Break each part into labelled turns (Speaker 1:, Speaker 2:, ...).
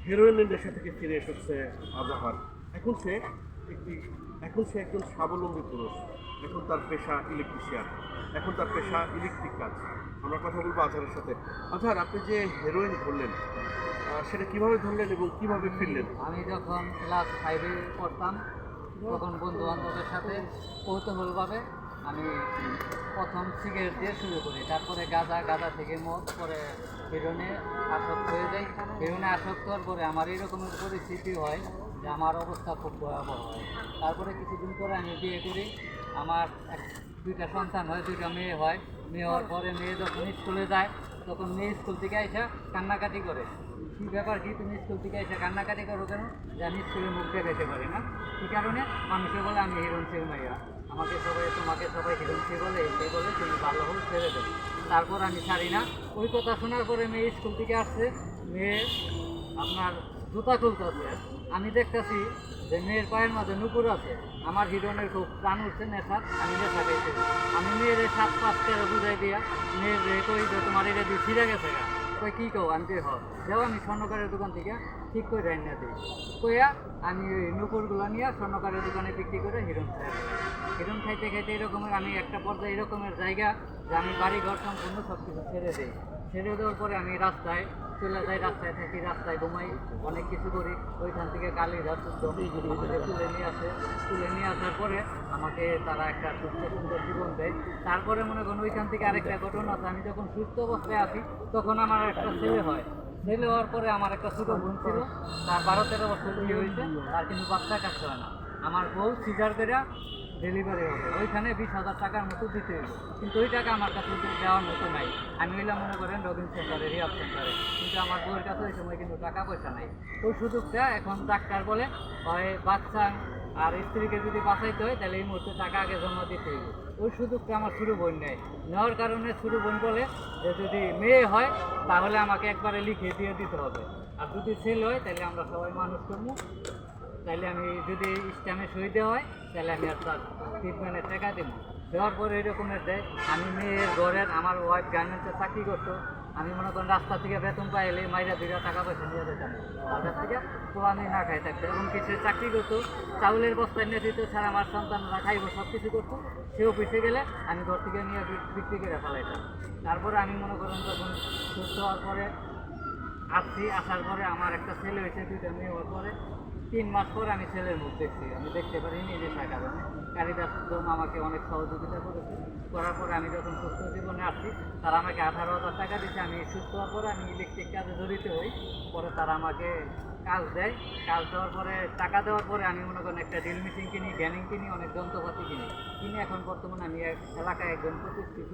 Speaker 1: হেরোইনের নেশা থেকে ফিরে এসেছে আজাহার। এখন সে একজন স্বাবলম্বী পুরুষ। এখন তার পেশা ইলেকট্রিশিয়ান, এখন তার পেশা ইলেকট্রিক কাজ। আমরা কথা বলবো আজহারের সাথে। আজহার, আপনি যে হেরোইন ধরলেন, সেটা কিভাবে ধরলেন এবং কিভাবে ফিরলেন?
Speaker 2: আমি যখন ক্লাস 5-এ পড়তাম তখন বন্ধু বান্ধবের সাথে কৌতূহলভাবে আমি প্রথম সিগারেট দিয়ে শুরু করি, তারপরে গাঁজা থেকে মদ, পরে হিরোইনে আসক্ত হয়ে যাই। হিরোইনে আসক্ত হওয়ার পরে আমার এরকমের পরিস্থিতি হয় যে আমার অবস্থা খুব ভয়াবহ হয়। তারপরে কিছুদিন পরে আমি বিয়ে করি, আমার দুইটা সন্তান হয়, দুইটা মেয়ে হয়। মেয়ে হওয়ার পরে মেয়ে যখন স্কুলে যায় তখন মেয়ে স্কুল থেকে এসে কান্নাকাটি করে, কী ব্যাপার কি তুমি স্কুল থেকে এসে কান্নাকাটি করো কেন? যে আমি স্কুলে মুখ দেখাতে পারি না। কী কারণে? মানুষে বলে আমি হিরোইন মাইয়া, তোমাকে সবাই হিরোইন বলে, এই বলে তুমি ভালো হোক ছেড়ে দেবে। তারপর আমি ছাড়ি না। ওই কথা শোনার পরে মেয়ে স্কুল থেকে আসছে, মেয়ে আপনার জুতা খুলতেছে, আমি দেখতেছি যে মেয়ের পায়ের মাঝে নুপুর আছে। আমার হিরোইনের খুব প্রাণ উঠছে নেশার, আমি নেশা পেয়েছি। আমি মেয়ের 7-5 করে বুঝাই দিয়া মেয়ের কই যে তোমার এটা দিয়ে ছিঁড়ে গেছে গা। কই কী কও? আমি যাও আমি স্বর্ণকারের দোকান থেকে ঠিক করে রান্না না দিই। কইয়া আমি ওই নুপুরগুলো নিয়ে স্বর্ণকারের দোকানে বিক্রি করে হিরোইন খাইতে এরকমের আমি একটা পর্যায়ে এরকমের জায়গা যে আমি বাড়ি ঘর সম্পূর্ণ সব কিছু ছেড়ে দিই। ছেড়ে দেওয়ার পরে আমি রাস্তায় চলে যাই, রাস্তায় থাকি, রাস্তায় ঘুমাই, অনেক কিছু করি। ওইখান থেকে কালীঘাট আমাকে তুলে নিয়ে আসার পরে আমাকে তারা একটা সুস্থ সুন্দর জীবন দেয়। তারপরে মনে করেন ওইখান থেকে আরেকটা ঘটনা আছে, আমি যখন সুস্থ অবস্থায় আছি তখন আমার একটা ছেলে হয়। ছেলে হওয়ার পরে আমার একটা ছোটো বোন ছিল, তার 12-13 বছর বিয়ে হয়েছে, তার কিন্তু বাচ্চা কাছে হয় না। আমার বউ সিজার করে ডেলিভারি হবে, ওইখানে 20,000 টাকার মতো দিতে হইল, কিন্তু ওই টাকা আমার কাছে দেওয়ার মতো নাই। আমি হইলাম মনে করেন রবিন সেন্টারে, রিহাব সেন্টারে, কিন্তু আমার বউয়ের কাছে ওই সময় কিন্তু টাকা পয়সা নাই। ওই সুযোগটা এখন ডাক্তার বলে হয় বাচ্চা আর স্ত্রীকে যদি বাঁচাইতে হয় তাহলে এই মুহূর্তে টাকা আগে জমা দিতে হইব। ওই সুযোগটা আমার ছোটো বোন নেয়, নেওয়ার কারণে ছোটো বোন বলে যে যদি মেয়ে হয় তাহলে আমাকে একবারে লিখে দিয়ে দিতে হবে, আর যদি ছেলে হয় তাহলে আমরা সবাই মানুষ করবো, তাহলে আমি যদি ইসলামে শহীদ হয় তাহলে আমি আপনার ট্রিটমেন্টের টাকা দেবো। দেওয়ার পরে এরকমের দেয়। আমি মেয়ের ঘরের, আমার ওয়াইফ গার্মেন্টসে চাকরি করতো, আমি মনে করেন রাস্তা থেকে বেতন পাইলে মাইরা 2 টাকা পয়সা নিয়ে যেতাম তার কাছ থেকে, তো আমি না খাই থাকতো। এবং কিছু চাকরি করতো, চাউলের বস্তায় নিয়ে দিত, ছাড়া আমার সন্তানরা খাইব, সব কিছু করতো। সে অফিসে গেলে আমি ঘর থেকে নিয়ে বিক্রি করে ফেলাইতাম। তারপরে আমি মনে করেন তখন সুস্থ হওয়ার পরে আসার পরে আমার একটা ছেলে হয়েছে, 2টা মেয়ে হওয়ার পরে 3 মাস পরে আমি ছেলের মুখ দেখছি। আমি দেখতে পারিনি নেশার কারণে। কারিদাস উদ্যম আমাকে অনেক সহযোগিতা করেছে। করার পরে আমি যখন সুস্থ জীবনে আসছি, তারা আমাকে 18,000 টাকা দিচ্ছে। আমি সুস্থ হওয়ার পরে আমি ইলেকট্রিক কাজে জড়িত হই। পরে তারা আমাকে কাজ দেয়। কাজ দেওয়ার পরে, টাকা দেওয়ার পরে আমি মনে করেন একটা ড্রিল মেশিন কিনি, গ্যানিং কিনি, অনেক যন্ত্রপাতি কিনে এখন বর্তমানে আমি এলাকায় একজন প্রতিষ্ঠিত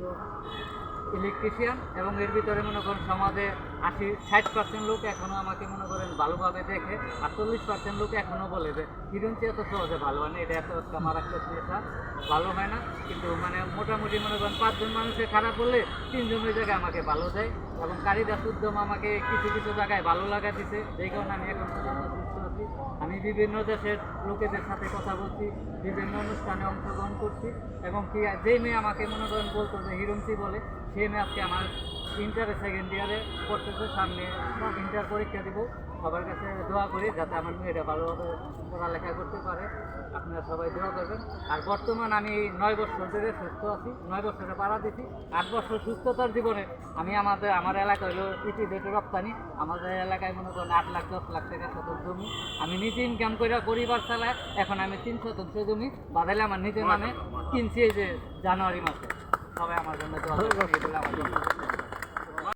Speaker 2: ইলেকট্রিশিয়ান। এবং এর ভিতরে মনে করেন সমাজে 60% লোক এখনও আমাকে মনে করেন ভালোভাবে দেখে, আর 40% লোক এখনও বলে যে হিরোইন এত সহজে ভালো হয় না, এটা এত একটা মারাত্মক নেশা, ভালো হয় না। কিন্তু মানে মোটামুটি মনে করেন 5 জন মানুষের খারাপ বললে 3 জন ওই জায়গায় আমাকে ভালো দেয়। এবং কারিদাস উদ্যম আমাকে কিছু জায়গায় ভালো লাগা দিছে, যেই কারণে আমি এখন পর্যন্ত সুস্থ আছি। আমি বিভিন্ন দেশের লোকেদের সাথে কথা বলছি, বিভিন্ন অনুষ্ঠানে অংশগ্রহণ করছি। এবং কি যেই মেয়ে আমাকে মনে করেন বলতো যে হিরোইনসি বলে, সেই মেয়ে আজকে আমার ইন্টারে 2nd ইয়ারে পড়তেছে, সামনে ইন্টার পরীক্ষা দিব। সবার কাছে দোয়া করি যাতে আমার মেয়েটা ভালোভাবে পড়ালেখা করতে পারে। আপনারা সবাই দোয়া করবেন। আর বর্তমান আমি 9 বছর ধরে সুস্থ আছি, 9 বছরে পাড়া দিছি। 8 বছর সুস্থতার জীবনে আমি আমার এলাকা হলো ইপিজেড রপ্তানি। আমাদের এলাকায় মনে করেন 8 লাখ 10 লাখ টাকা শতক জমি আমি নিজে ইনকাম করে পরিবার চালায়। এখন আমি 3 শতাংশ জমি বাদাইলে আমার নিজের নামে কিনছি এই যে জানুয়ারি মাসে। সবাই আমার জন্য দোয়া করবেন।